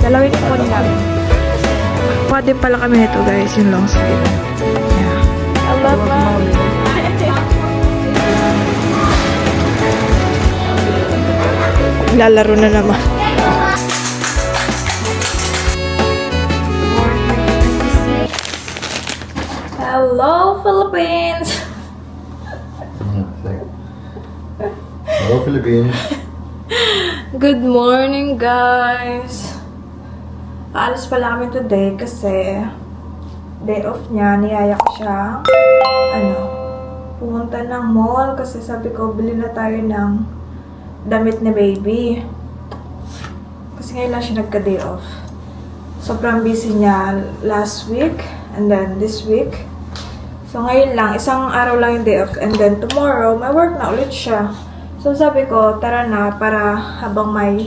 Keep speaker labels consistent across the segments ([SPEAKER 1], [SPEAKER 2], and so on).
[SPEAKER 1] Dalawin po namin. Pwede pala kami nito guys, yung long sleeve. Yeah. I love mommy. Lalaro na naman. Hello, Philippines!
[SPEAKER 2] Hello, Philippines.
[SPEAKER 1] Good morning, guys! Paalis pala kami today kasi day off niya. Niyaya ko siya pumunta ng mall kasi sabi ko, bili na tayo ng damit ni baby. Kasi ngayon lang siya nagka-day off. Sobrang busy niya last week and then this week. So ngayon lang, isang araw lang yung day off and then tomorrow, may work na ulit siya. So sabi ko, tara na para habang may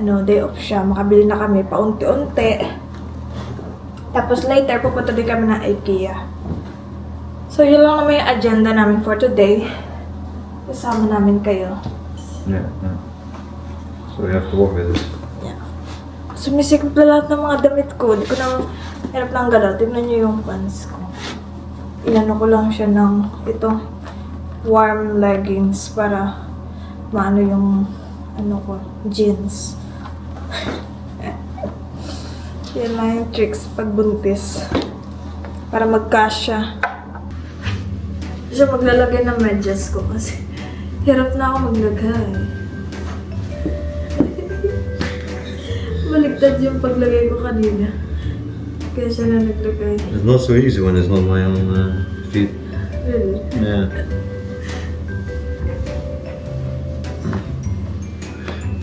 [SPEAKER 1] day off siya, makabili na kami paunti-unti. Tapos later, pupunta din kami ng IKEA. So yun lang naman yung agenda namin for today. Kasama namin kayo.
[SPEAKER 2] Yeah. So you have to walk with it.
[SPEAKER 1] Yeah. Sumisikip na lahat ng mga damit ko. Di ko na hirap lang galaw. Tignan nyo yung pants ko. Inano ko lang siya ng warm leggings para maano yung jeans. Yan lang yung tricks pag buntis. Para magkasya. Siya maglalagay ng medyas ko kasi hirap na ako maglagay. Baligtad yung paglagay ko kanina. Kaya siya na naglagay.
[SPEAKER 2] It's not so easy when it's not my own feet.
[SPEAKER 1] Really?
[SPEAKER 2] Yeah.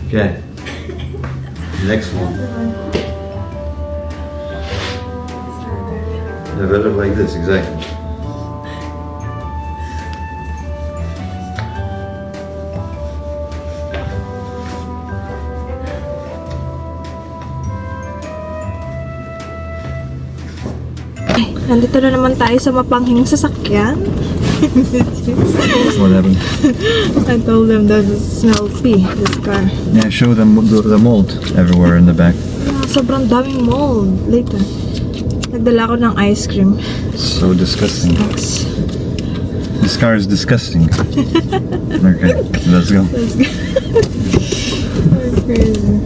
[SPEAKER 2] Okay. Next one. Develop like this, exactly.
[SPEAKER 1] Nandito na naman tayo sa mapanghing sasakyan.
[SPEAKER 2] What happened?
[SPEAKER 1] I told them that it smells pee, this car.
[SPEAKER 2] Yeah, show them the mold everywhere in the back.
[SPEAKER 1] Yeah, sobrang daming mold. Later. Nagdala ko ng ice cream.
[SPEAKER 2] So disgusting.
[SPEAKER 1] Thanks.
[SPEAKER 2] This car is disgusting. Okay, let's go.
[SPEAKER 1] Let's go. That's crazy.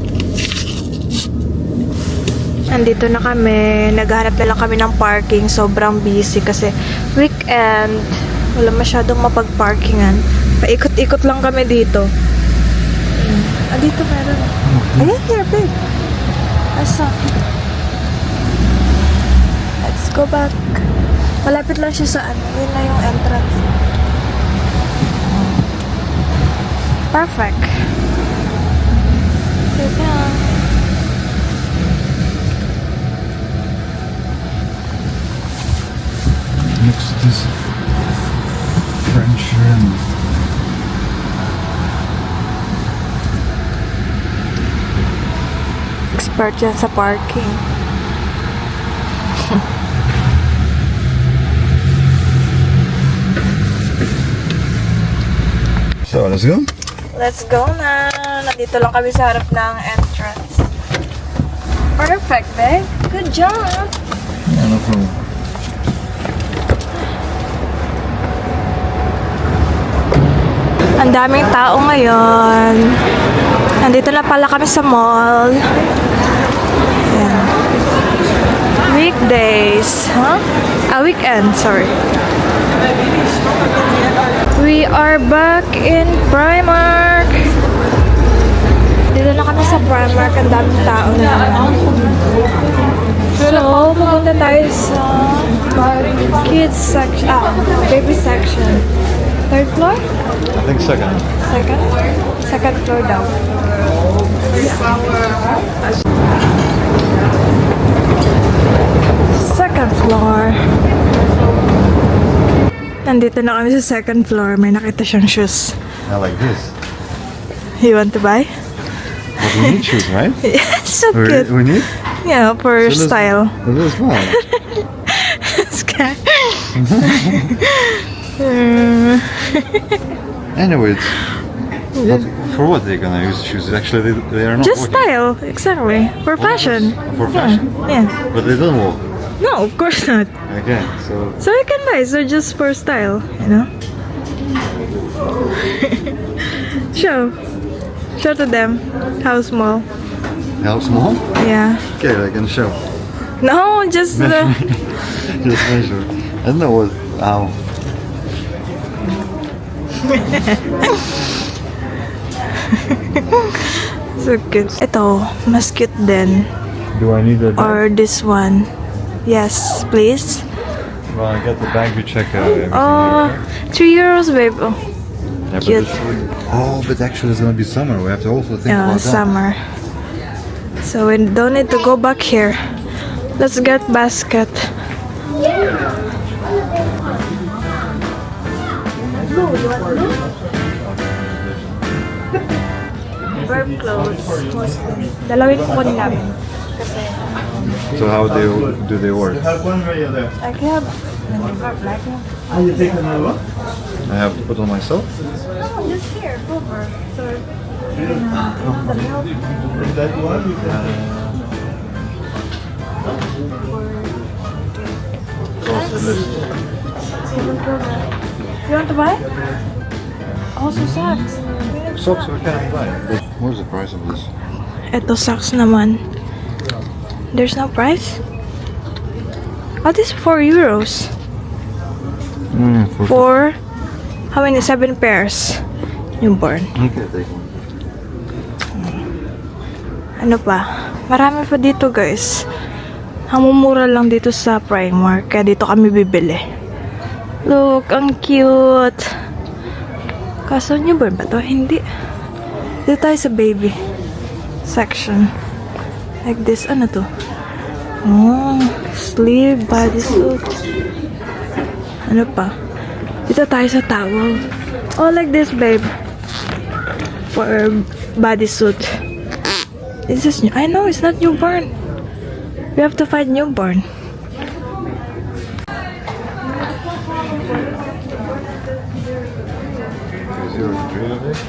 [SPEAKER 1] Andito na kami. Naghahanap na lang kami ng parking. Sobrang busy kasi weekend. Wala masyadong mapag-parkingan. Paikot-ikot lang kami dito. Dito meron. Ayan, here, babe. Asa? Let's go back. Malapit lang siya sa yun na yung entrance. Perfect. Yun na.
[SPEAKER 2] Next to this French room.
[SPEAKER 1] Expert yan sa parking.
[SPEAKER 2] So let's go.
[SPEAKER 1] Let's go na. Nandito lang kami sa harap ng entrance. Perfect, babe. Good job.
[SPEAKER 2] Yeah, no problem.
[SPEAKER 1] Ang daming tao ngayon. Nandito na pala kami sa mall. Ayan. Weekdays. Huh? Weekend, sorry. We are back in Primark. Dito na kami sa Primark. Ang daming tao na. So, pupunta tayo sa kids section. Baby section. Third floor?
[SPEAKER 2] I think second.
[SPEAKER 1] Second? Second floor daw. Second floor. Nandito na kami sa second floor. May nakita siyang shoes.
[SPEAKER 2] I like this.
[SPEAKER 1] You want to buy?
[SPEAKER 2] But we need shoes, right?
[SPEAKER 1] So cute.
[SPEAKER 2] We need?
[SPEAKER 1] Yeah, for
[SPEAKER 2] So
[SPEAKER 1] style.
[SPEAKER 2] This is fine.
[SPEAKER 1] Sky.
[SPEAKER 2] Anyways, But for what they're gonna use the shoes? Actually, they are not
[SPEAKER 1] Just
[SPEAKER 2] walking.
[SPEAKER 1] style, exactly. For fashion.
[SPEAKER 2] For fashion?
[SPEAKER 1] Yeah.
[SPEAKER 2] But they don't walk.
[SPEAKER 1] No, of course not.
[SPEAKER 2] Okay, so
[SPEAKER 1] So you can buy, so just for style, you know? Show. Show to them how small.
[SPEAKER 2] how small?
[SPEAKER 1] Yeah.
[SPEAKER 2] Okay, I can show.
[SPEAKER 1] No, just
[SPEAKER 2] Just measure. I don't know what. How.
[SPEAKER 1] so cute. Ito, mas cute din.
[SPEAKER 2] Do I need a bag?
[SPEAKER 1] Or this one. Yes, please.
[SPEAKER 2] Well, I got the bag. We check everything.
[SPEAKER 1] Oh, 3 euros, babe. Oh,
[SPEAKER 2] Yeah, but
[SPEAKER 1] cute.
[SPEAKER 2] but actually, it's gonna be summer. We have to also think
[SPEAKER 1] Yeah,
[SPEAKER 2] about that.
[SPEAKER 1] summer. So we don't need to go back here. Let's get basket. Verb clothes. Dalawin ko kunin namin.
[SPEAKER 2] So how do they work?
[SPEAKER 1] I have black one.
[SPEAKER 2] I have to put on myself.
[SPEAKER 1] No, just here, cover. So, you want to buy? Also socks.
[SPEAKER 2] Socks we can buy. What's the price of this?
[SPEAKER 1] Ito socks naman. There's no price? Oh, this is 4 euros. For how many? 7 pairs. Newborn.
[SPEAKER 2] Okay, take one.
[SPEAKER 1] Ano pa? Marami pa dito, guys. Ang mumura lang dito sa Primark. Kaya dito kami bibili. Look, ang cute. Kaso newborn ba to? Hindi. Dito tayo sa baby section. Like this. Ano to? Oh, sleeve, bodysuit. Ano pa? Dito tayo sa towel. Oh, like this, babe. For bodysuit. Is this new? I know it's not newborn. We have to find newborn.
[SPEAKER 2] Is yours green of it?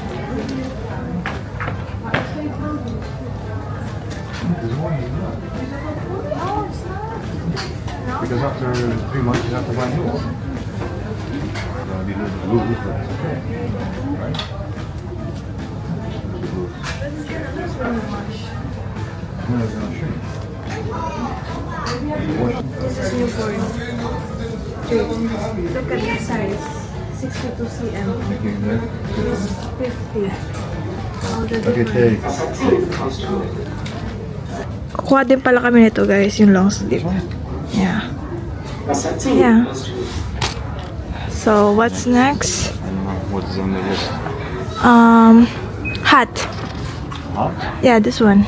[SPEAKER 2] Because after 3 months you have to buy new one. These are the blues, but it's okay. Right? No, it's gonna shrink.
[SPEAKER 1] This is newborn. Look at the size. 62 cm. This 50.
[SPEAKER 2] Okay, take.
[SPEAKER 1] Kuha din pala kami nito, guys, yung long sleeve. Yeah. Yeah. So, what's next?
[SPEAKER 2] I don't know what's on the list.
[SPEAKER 1] Hat.
[SPEAKER 2] Huh?
[SPEAKER 1] Yeah, this one.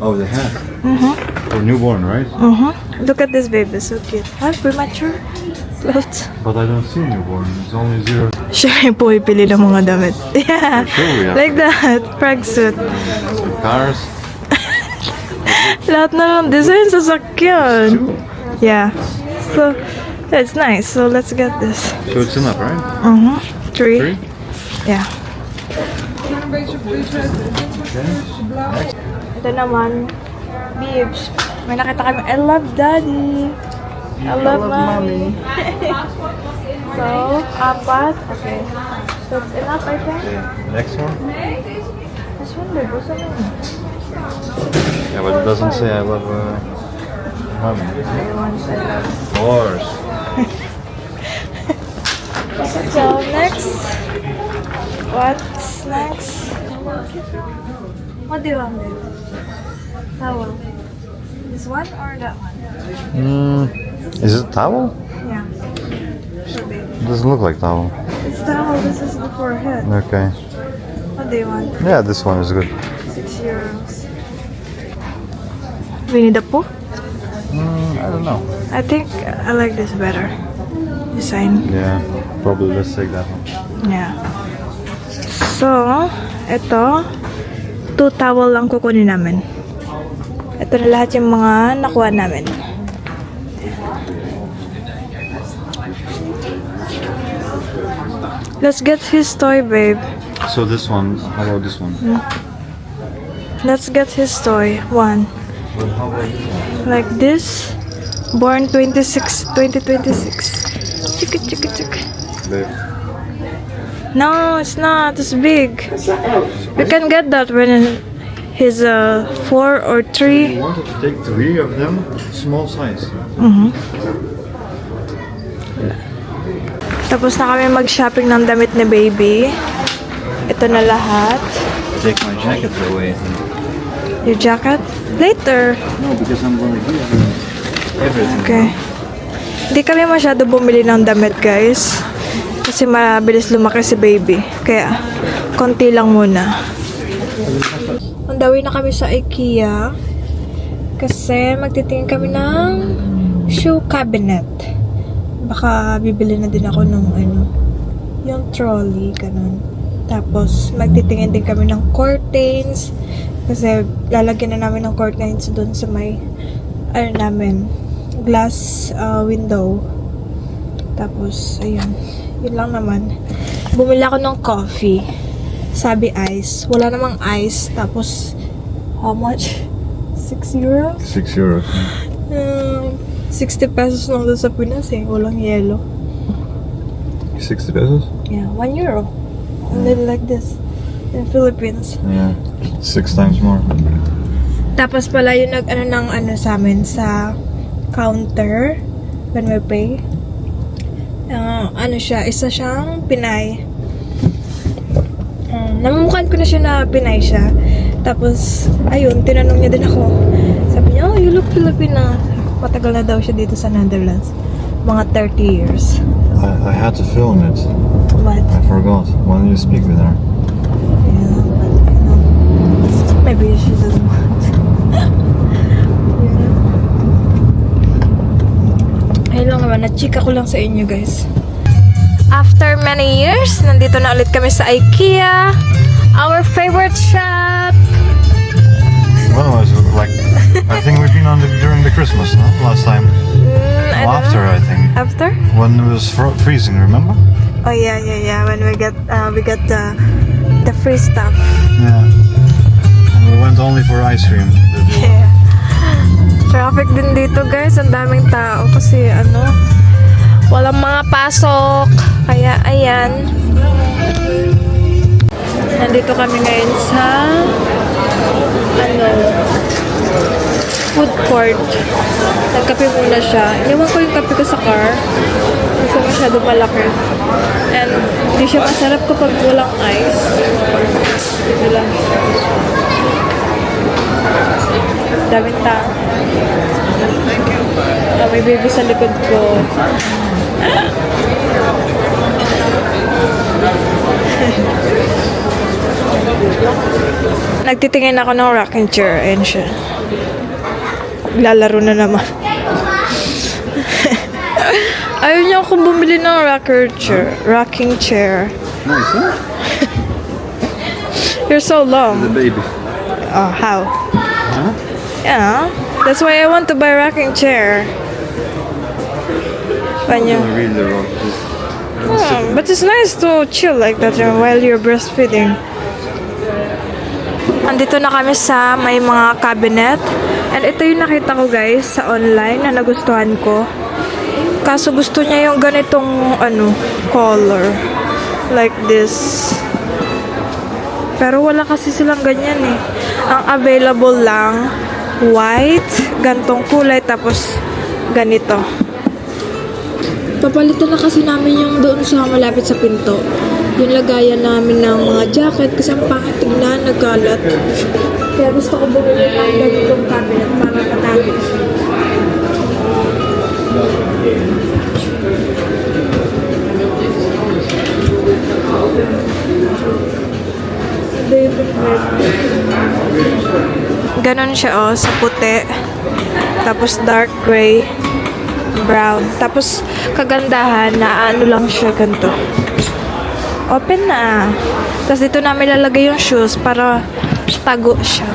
[SPEAKER 2] Oh, the hat. For newborn, right?
[SPEAKER 1] Look at this baby, so cute. Premature clothes.
[SPEAKER 2] But I don't see newborn. It's only 0.
[SPEAKER 1] Siya yung pumipili ng mga damit. Yeah.
[SPEAKER 2] For sure we have
[SPEAKER 1] Like that. Frag suit.
[SPEAKER 2] Cars.
[SPEAKER 1] Lahat na ng design sa sakyan. Yeah. So, it's nice. So, let's get this.
[SPEAKER 2] So it's enough, right?
[SPEAKER 1] 3. Yeah. Ito naman, bibs. May nakita kami, I love daddy. I love mommy. So, 4. Okay. So, it's enough, I think.
[SPEAKER 2] Okay. Next one.
[SPEAKER 1] This one, babe. What's that one?
[SPEAKER 2] Yeah, but it doesn't say I love mommy.
[SPEAKER 1] I want I love.
[SPEAKER 2] Of course.
[SPEAKER 1] So, next. What's next? What do you want, babe? Towel. This one or that one?
[SPEAKER 2] Is it towel?
[SPEAKER 1] Yeah. Sure, babe.
[SPEAKER 2] It doesn't look like towel.
[SPEAKER 1] It's towel. This is the forehead.
[SPEAKER 2] Okay.
[SPEAKER 1] What do you want?
[SPEAKER 2] Yeah, this one is good.
[SPEAKER 1] 6 euros. Winnie the Pooh?
[SPEAKER 2] I don't know.
[SPEAKER 1] I think I like this better. Design.
[SPEAKER 2] Yeah, probably let's take that one.
[SPEAKER 1] Yeah. So, ito. 2 towel lang kukunin namin. Ito na lahat yung mga nakuha namin. Let's get his toy, babe.
[SPEAKER 2] So this one, how about this one?
[SPEAKER 1] Let's get his toy. One.
[SPEAKER 2] Well, how about this one?
[SPEAKER 1] Like this. Born 2026. Chicka chicka chicka.
[SPEAKER 2] There.
[SPEAKER 1] No, it's not. It's big. We can get that when he's 4 or 3.
[SPEAKER 2] You wanted to take 3 of them, small size.
[SPEAKER 1] Tapos na kami mag-shopping ng damit ni baby. Ito na lahat.
[SPEAKER 2] Take my jacket away.
[SPEAKER 1] Your jacket? Later.
[SPEAKER 2] No, because I'm gonna give you everything.
[SPEAKER 1] Okay. Hindi kami masyado bumili ng damit, guys. Kasi mabilis lumaki si baby. Kaya, konti lang muna. Mandawi na kami sa IKEA. Kasi magtitingin kami ng shoe cabinet. Baka bibili na din ako ng yung trolley, ganun. Tapos, magtitingin din kami ng curtains. Kasi, lalagyan na namin ng curtains doon sa may, namin, glass window. Tapos, ayun. Yun lang naman. Bumili ako ng coffee. Sabi ice. Wala namang ice. Tapos, how much? 6 euro?
[SPEAKER 2] 6 euros.
[SPEAKER 1] 60 pesos lang doon sa Pinas walang yelo.
[SPEAKER 2] 60 pesos?
[SPEAKER 1] Yeah, 1 euro. Only like this. In Philippines.
[SPEAKER 2] Yeah, 6 times more.
[SPEAKER 1] Tapos pala yung ng sa amin sa counter when we pay. Isa siyang Pinay. Namumukhaan ko na siya na Pinay siya. Tapos, ayun, tinanong niya din ako. Sabi niya, oh, you look Filipina. Matagal na daw siya dito sa Netherlands. Mga 30 years.
[SPEAKER 2] I had to film it.
[SPEAKER 1] What?
[SPEAKER 2] I forgot. Why don't you speak with her?
[SPEAKER 1] Yeah, but, maybe she doesn't want. Ayun lang naman, na-chika ko lang sa inyo, guys. After many years, nandito na ulit kami sa IKEA. Our favorite shop.
[SPEAKER 2] Well, it was like, I think we've been during the Christmas, no? Last time.
[SPEAKER 1] I don't
[SPEAKER 2] After,
[SPEAKER 1] know.
[SPEAKER 2] I think.
[SPEAKER 1] After?
[SPEAKER 2] When it was freezing, remember?
[SPEAKER 1] Oh yeah. When we got the free stuff.
[SPEAKER 2] Yeah. And we went only for ice cream.
[SPEAKER 1] Yeah. Traffic din dito, guys. Ang daming tao kasi walang mga pasok. Kaya ayan. Nandito kami ngayon sa food court. Nagkape muna siya. Iniwan ko yung kape ko sa car. Kasi masyado malaki. And hindi siya masarap kapag walang ice. Ito lang. Daming tao. May baby sa likod ko. Nagtitingin ako ng rocking chair. Ayan siya. Lalaro na naman. Ayaw niya akong bumili ng rocking chair.
[SPEAKER 2] Nice, huh?
[SPEAKER 1] You're so long.
[SPEAKER 2] The baby.
[SPEAKER 1] Oh, how?
[SPEAKER 2] Huh?
[SPEAKER 1] Yeah. That's why I want to buy a rocking chair. When you...
[SPEAKER 2] Really rock.
[SPEAKER 1] But it's nice to chill like that while you're breastfeeding. Andito na kami sa may mga cabinet. And ito yung nakita ko, guys, sa online na nagustuhan ko. Kaso gusto niya yung ganitong color. Like this. Pero wala kasi silang ganyan eh. Ang available lang, white, gantong kulay, tapos ganito. Papalitan na kasi namin yung doon sa malapit sa pinto. Yung lagayan namin ng mga jacket kasi ang pangit tignan, nagkalat. Kaya gusto ko bumili ng ganitong cabinet para patago siya. Ganon siya sa puti. Tapos dark gray. Brown. Tapos kagandahan na lang siya ganito. Open na. Tapos dito namin lalagay yung shoes para tago siya.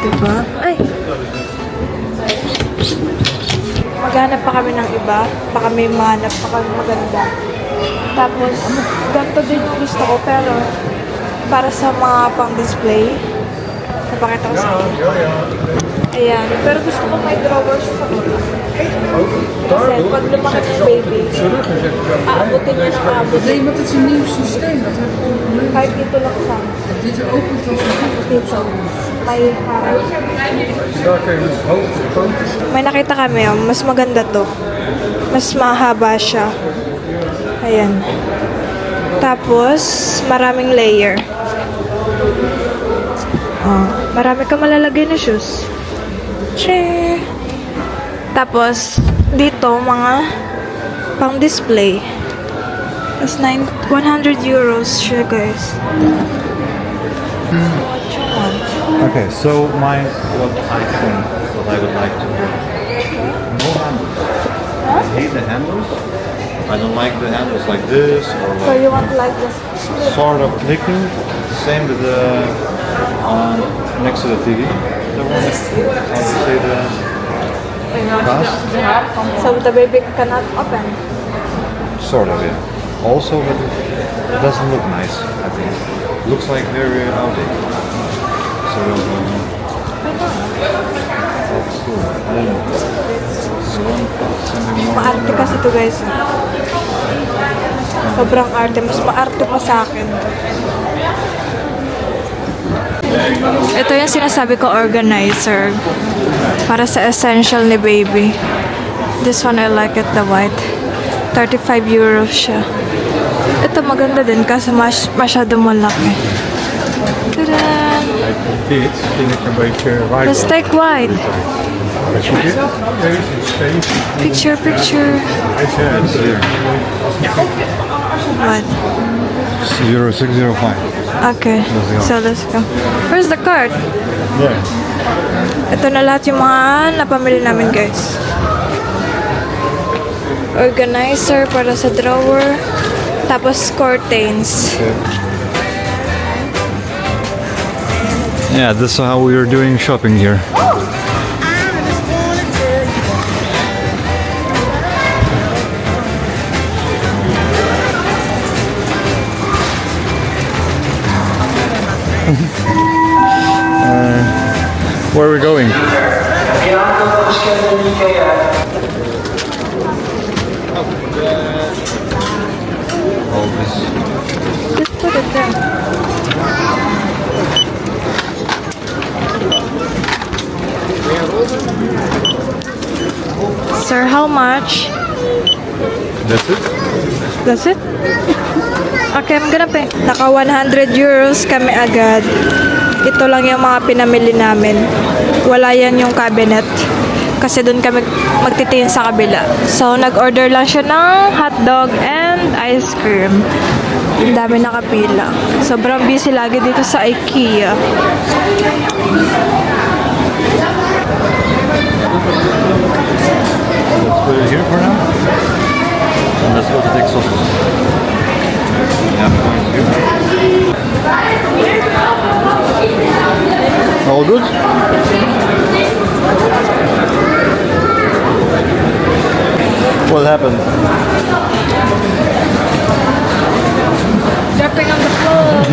[SPEAKER 1] Diba? Ay! Maghanap pa kami ng iba. Baka may mahanap pa kami maganda. Tapos, ganito din yung gusto ko, pero para sa mga pang-display. Napakita ko sa inyo. Ayan. Pero gusto ko may drawers sa ulo. Kasi pag lumaki ng baby, aabutin niya ng aabutin.
[SPEAKER 3] Nee, want het is een nieuw systeem. Dat heb ik toen gelezen.
[SPEAKER 1] Kahit dito lang sa
[SPEAKER 3] Dit opent als een
[SPEAKER 1] dito. May harap.
[SPEAKER 2] Daar kun je dus hoge foto's.
[SPEAKER 1] May nakita kami, oh. Mas maganda to. Mas mahaba siya. Ayan. Tapos, maraming layer. Oh, marami ka malalagay na shoes. Che! Tapos, dito, mga pang-display. Tapos, 100 euros siya, guys. What you want?
[SPEAKER 2] Okay, so what I would like to do. No handles. I hate the handles. I don't like the handles like this or
[SPEAKER 1] So,
[SPEAKER 2] like
[SPEAKER 1] you want like this?
[SPEAKER 2] sort of clicking. Same with the next to the TV. The one, how do you say the glass?
[SPEAKER 1] So, the baby cannot open.
[SPEAKER 2] Sort of, yeah. Also, but it doesn't look nice, I think. Looks like very outdated. So, that's cool. I don't know. So, something more.
[SPEAKER 1] Maarte kasi to, guys. Sobrang arte. Mas maarte pa sa akin. Ito yung sinasabi ko, organizer. Para sa essential ni baby. This one, I like it, the white. 35 euros siya. Ito maganda din kasi masyado malaki. Tada!
[SPEAKER 2] Dit vind ik een beetje white.
[SPEAKER 1] Let's take white.
[SPEAKER 2] Deze steeds.
[SPEAKER 1] Picture, picture. What?
[SPEAKER 2] 0605.
[SPEAKER 1] Okay. So, let's go. Where's the card?
[SPEAKER 2] Yeah.
[SPEAKER 1] Ito na lahat yung mga napamili namin, guys. Organizer para sa drawer. Tapos curtains.
[SPEAKER 2] Yeah, this is how we are doing shopping here. Where are we going? All this.
[SPEAKER 1] Just put it there. Sir, how much?
[SPEAKER 2] That's it?
[SPEAKER 1] That's it? Okay, I'm gonna pay. Naka 100 euros kami agad. Ito lang yung mga pinamili namin. Wala yan yung cabinet. Kasi doon kami magtitingin sa kabila. So, nag-order lang siya ng hotdog and ice cream. Ang dami nakapila. Sobrang busy lagi dito sa IKEA.
[SPEAKER 2] Let's put it here for now. And let's go to the exhaust. Yeah, point here. All good? What happened?
[SPEAKER 1] Dropping on the floor.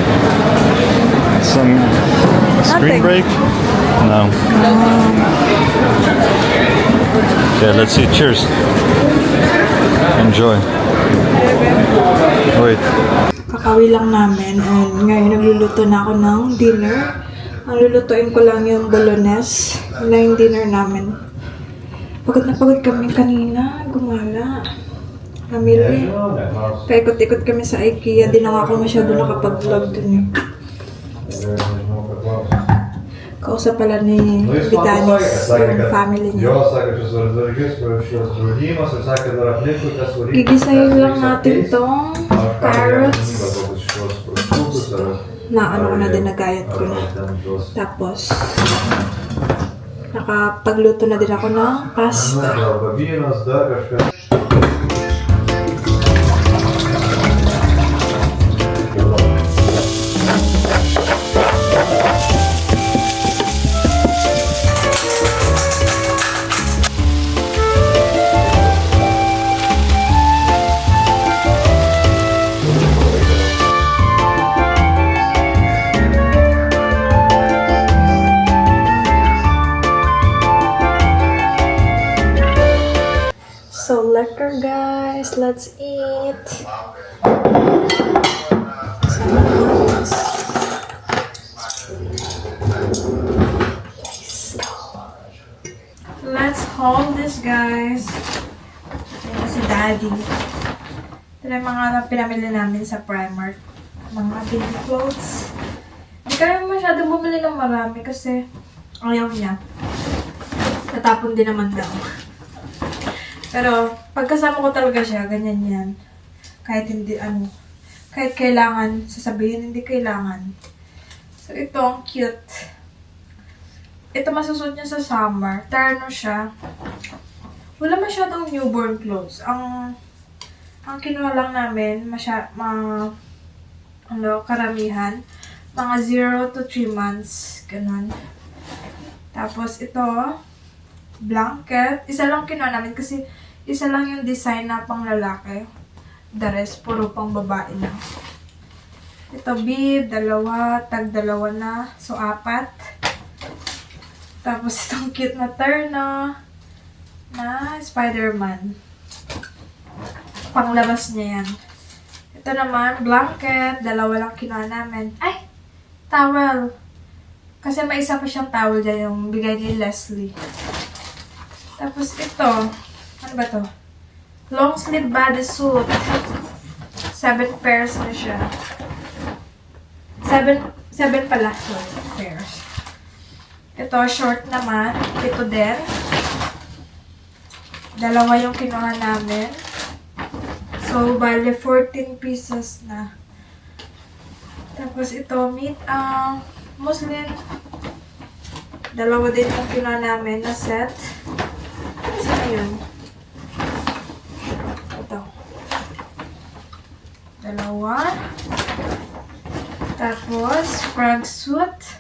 [SPEAKER 2] Some screen
[SPEAKER 1] Nothing.
[SPEAKER 2] break? No. Okay, let's see. Cheers. Enjoy. Wait.
[SPEAKER 1] Kakawi lang namin and ngayon nagluluto na ako ng dinner. Ang lulutuin ko lang yung bolognese na yung dinner namin. Pagod na pagod kami kanina, gumala. Namili. Paikot-ikot kami sa IKEA, di na nga ako masyado nakapag-vlog dun eh. Kausap pala ni Vitanis, yung family niya. Gigisayin lang natin tong carrots. Na ano ko na din, nagayat ko na. Tapos, nakapagluto na din ako ng pasta. let's eat. Let's hold this, guys. Ayan si Daddy. Ito na yung mga pinamili namin sa Primark. Mga baby clothes. Hindi kami masyadong bumili ng marami kasi ayaw niya. Natapon din naman daw. Pero, pagkasama ko talaga siya, ganyan yan. Kahit hindi, kahit kailangan, sasabihin, hindi kailangan. So, ito, ang cute. Ito masusuot niya sa summer. Terno siya. Wala masyadong newborn clothes. Ang kinuha lang namin, karamihan. Mga 0 to 3 months. Ganun. Tapos, ito, blanket. Isa lang kinuha namin kasi isa lang yung design na pang lalaki. The rest, puro pang babae na. Ito, bib, dalawa, tag-dalawa na. So, 4. Tapos, itong cute na terno na Spider-Man. Panglabas niya yan. Ito naman, blanket. Dalawa lang kinuha namin. Ay! Towel. Kasi may isa pa siyang towel dyan yung bigay ni Leslie. Tapos ito, ano ba to? Long sleeve bodysuit. 7 pairs na siya. 7 pala. Sorry, pairs. Ito, short naman. Ito din. Dalawa yung kinuha namin. So, bali 14 pieces na. Tapos ito, muslin. Dalawa din yung kinuha namin na set. Saan yun? Ito. Dalawa. Tapos, frog suit.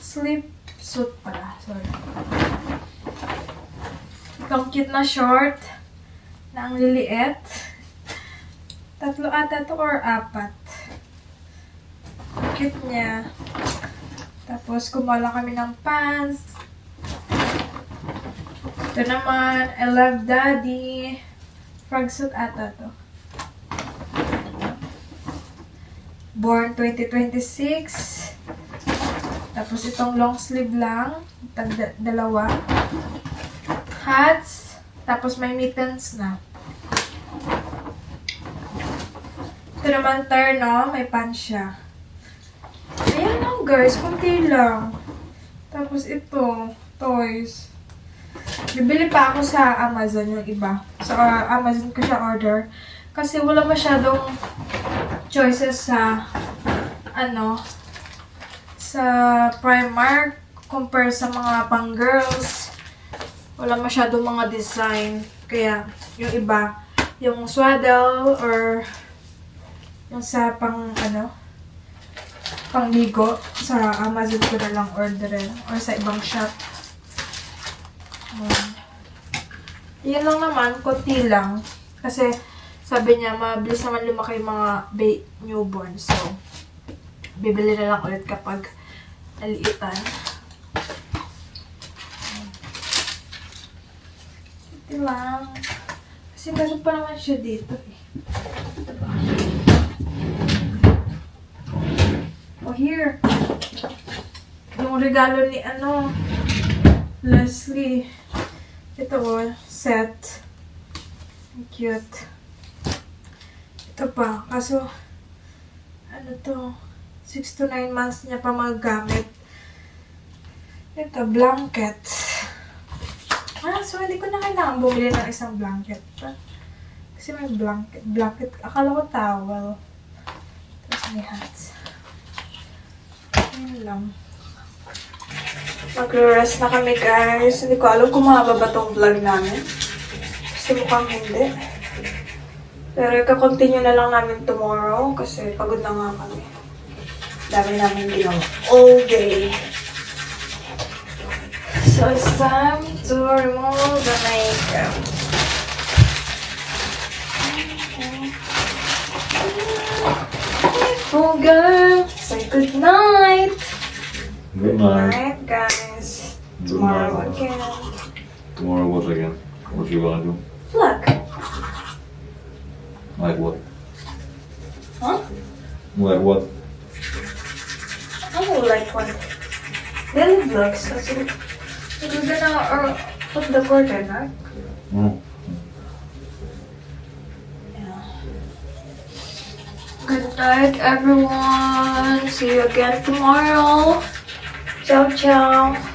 [SPEAKER 1] Sleep suit pala. Sorry. Itong cute na short na ang liliit. 3 ata to or 4. Cute niya. Tapos, kumuha kami ng pants. Ito naman, I Love Daddy. Frog suit ata to. Born 2026. Tapos, itong long sleeve lang. Dalawa. Hats. Tapos, may mittens na. Ito naman, terno. May pants siya. Ayan lang, guys. Kunti lang. Tapos, ito. Toys. Bibili pa ako sa Amazon yung iba. Sa Amazon ko siya order. Kasi wala masyadong choices sa sa Primark compare sa mga pang girls. Wala masyadong mga design. Kaya yung iba, yung swaddle or yung sa pangligo sa Amazon ko na lang orderin or sa ibang shop. Yan lang naman, konti lang. Kasi sabi niya, mabilis naman lumaki yung mga newborn. So, bibili na lang ulit kapag naliitan. Ito lang. Kasi meron pa naman siya dito eh. Oh, here. Yung regalo ni Leslie. Ito set. Cute. Ito pa. Kaso, 6 to 9 months niya pa magagamit. Ito, blanket. So hindi ko na kailangan bumili ng isang blanket. Kasi may blanket. Akala ko towel. Tapos may hats. Ayun lang. Magre-rest na kami, guys. Hindi ko alam kung mahaba ba tong vlog namin. Kasi mukhang hindi. Pero ika-continue na lang namin tomorrow kasi pagod na nga kami. Dami namin ginawa. All day. So it's time to remove the makeup. Oh, girl. Say good night.
[SPEAKER 2] Good
[SPEAKER 1] Good night, guys.
[SPEAKER 2] Good
[SPEAKER 1] Tomorrow
[SPEAKER 2] night.
[SPEAKER 1] again.
[SPEAKER 2] Tomorrow what again? What you gonna do?
[SPEAKER 1] Vlog.
[SPEAKER 2] Like what?
[SPEAKER 1] Huh?
[SPEAKER 2] Like what?
[SPEAKER 1] I don't like one. Daily vlogs. Kasi we're gonna put the curtain, right?
[SPEAKER 2] Mm.
[SPEAKER 1] Yeah. Good night, everyone. See you again tomorrow. Ciao, ciao.